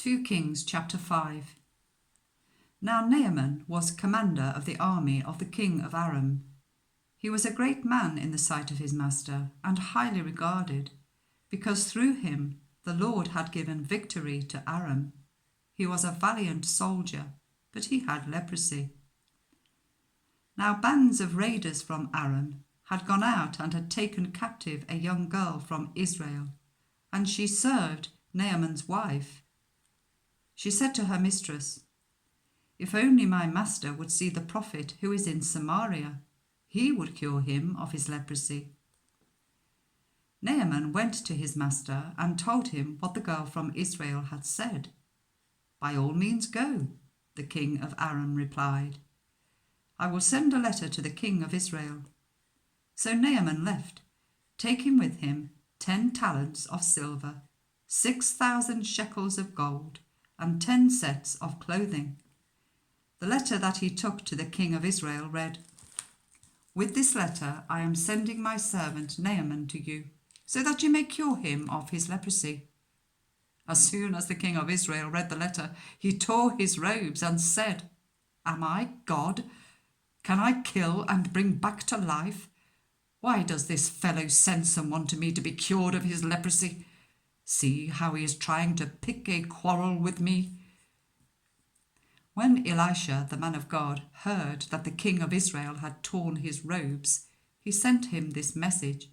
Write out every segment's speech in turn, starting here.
2 Kings chapter 5. Now Naaman was commander of the army of the King of Aram. He was a great man in the sight of his master, and highly regarded, because through him the Lord had given victory to Aram. He was a valiant soldier, but he had leprosy. Now bands of raiders from Aram had gone out and had taken captive a young girl from Israel, and she served Naaman's wife. She said to her mistress, "If only my master would see the prophet who is in Samaria, he would cure him of his leprosy." Naaman went to his master and told him what the girl from Israel had said. "By all means go," the king of Aram replied. "I will send a letter to the king of Israel." So Naaman left, taking with him 10 talents of silver, 6,000 shekels of gold, and 10 sets of clothing. The letter that he took to the king of Israel read, "With this letter I am sending my servant Naaman to you, so that you may cure him of his leprosy." As soon as the king of Israel read the letter, he tore his robes and said, "Am I God? Can I kill and bring back to life? Why does this fellow send someone to me to be cured of his leprosy? See how he is trying to pick a quarrel with me." When Elisha, the man of God, heard that the king of Israel had torn his robes, he sent him this message,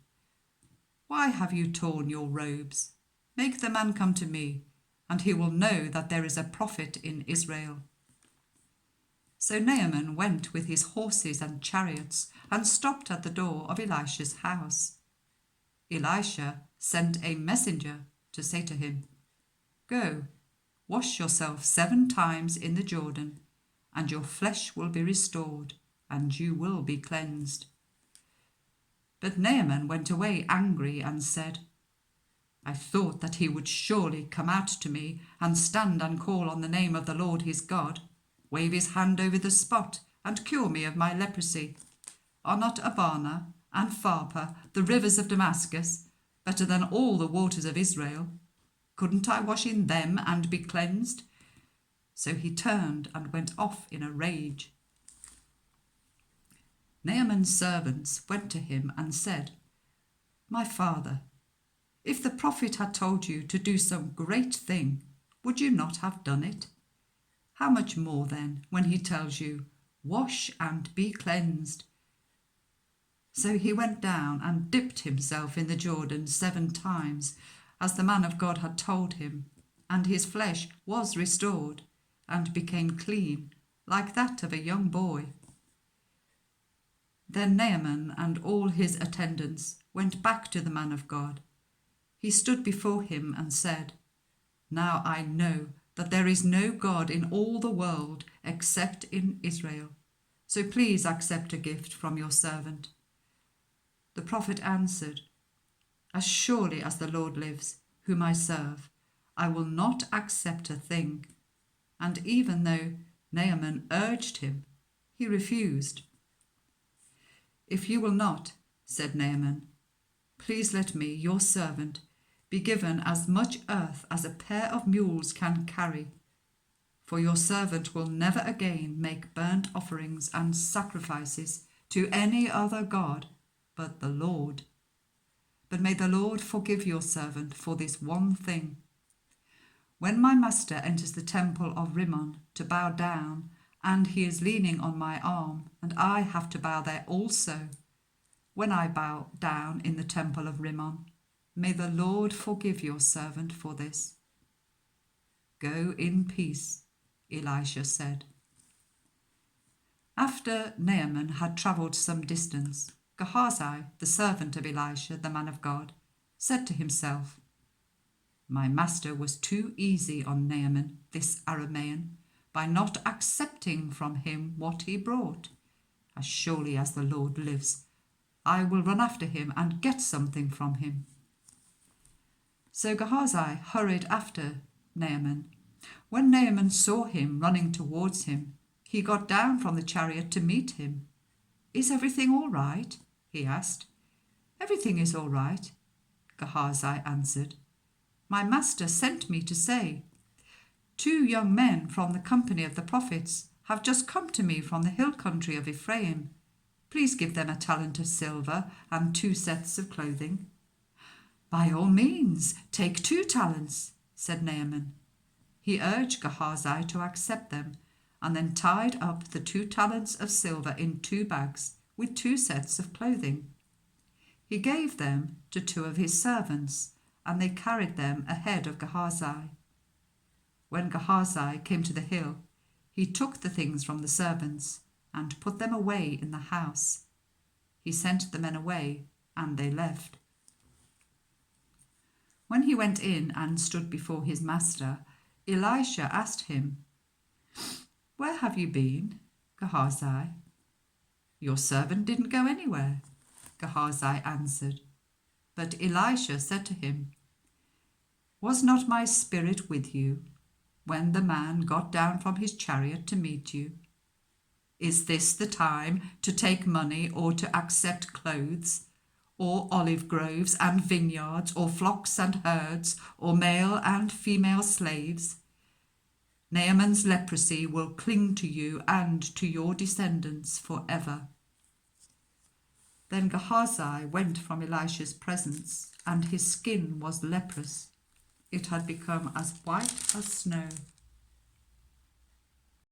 "Why have you torn your robes? Make the man come to me, and he will know that there is a prophet in Israel." So Naaman went with his horses and chariots and stopped at the door of Elisha's house. Elisha sent a messenger to say to him, "Go, wash yourself 7 times in the Jordan, and your flesh will be restored, and you will be cleansed." But Naaman went away angry and said, "I thought that he would surely come out to me and stand and call on the name of the Lord his God, wave his hand over the spot, and cure me of my leprosy. Are not Abana and Pharpar, the rivers of Damascus, better than all the waters of Israel? Couldn't I wash in them and be cleansed?" So he turned and went off in a rage. Naaman's servants went to him and said, "My father, if the prophet had told you to do some great thing, would you not have done it? How much more then when he tells you, 'Wash and be cleansed'?" So he went down and dipped himself in the Jordan 7 times, as the man of God had told him, and his flesh was restored and became clean, like that of a young boy. Then Naaman and all his attendants went back to the man of God. He stood before him and said, "Now I know that there is no God in all the world except in Israel. So please accept a gift from your servant." The prophet answered, "As surely as the Lord lives, whom I serve, I will not accept a thing." And even though Naaman urged him, he refused. "If you will not," said Naaman, "please let me, your servant, be given as much earth as a pair of mules can carry. For your servant will never again make burnt offerings and sacrifices to any other god but the Lord. But may the Lord forgive your servant for this one thing. When my master enters the temple of Rimmon to bow down, and he is leaning on my arm, and I have to bow there also, when I bow down in the temple of Rimmon, may the Lord forgive your servant for this." "Go in peace," Elisha said. After Naaman had travelled some distance, Gehazi, the servant of Elisha, the man of God, said to himself, "My master was too easy on Naaman, this Aramean, by not accepting from him what he brought. As surely as the Lord lives, I will run after him and get something from him." So Gehazi hurried after Naaman. When Naaman saw him running towards him, he got down from the chariot to meet him. "Is everything all right?" he asked. "Everything is all right," Gehazi answered. "My master sent me to say, 2 young men from the company of the prophets have just come to me from the hill country of Ephraim. Please give them a talent of silver and 2 sets of clothing." "By all means, take 2 talents," said Naaman. He urged Gehazi to accept them, and then tied up the 2 talents of silver in 2 bags with 2 sets of clothing. He gave them to 2 of his servants, and they carried them ahead of Gehazi. When Gehazi came to the hill, he took the things from the servants and put them away in the house. He sent the men away, and they left. When he went in and stood before his master, Elisha asked him, "Where have you been, Gehazi?" "Your servant didn't go anywhere," Gehazi answered. But Elisha said to him, "Was not my spirit with you when the man got down from his chariot to meet you? Is this the time to take money or to accept clothes, or olive groves and vineyards, or flocks and herds, or male and female slaves? Naaman's leprosy will cling to you and to your descendants forever." Then Gehazi went from Elisha's presence, and his skin was leprous. It had become as white as snow.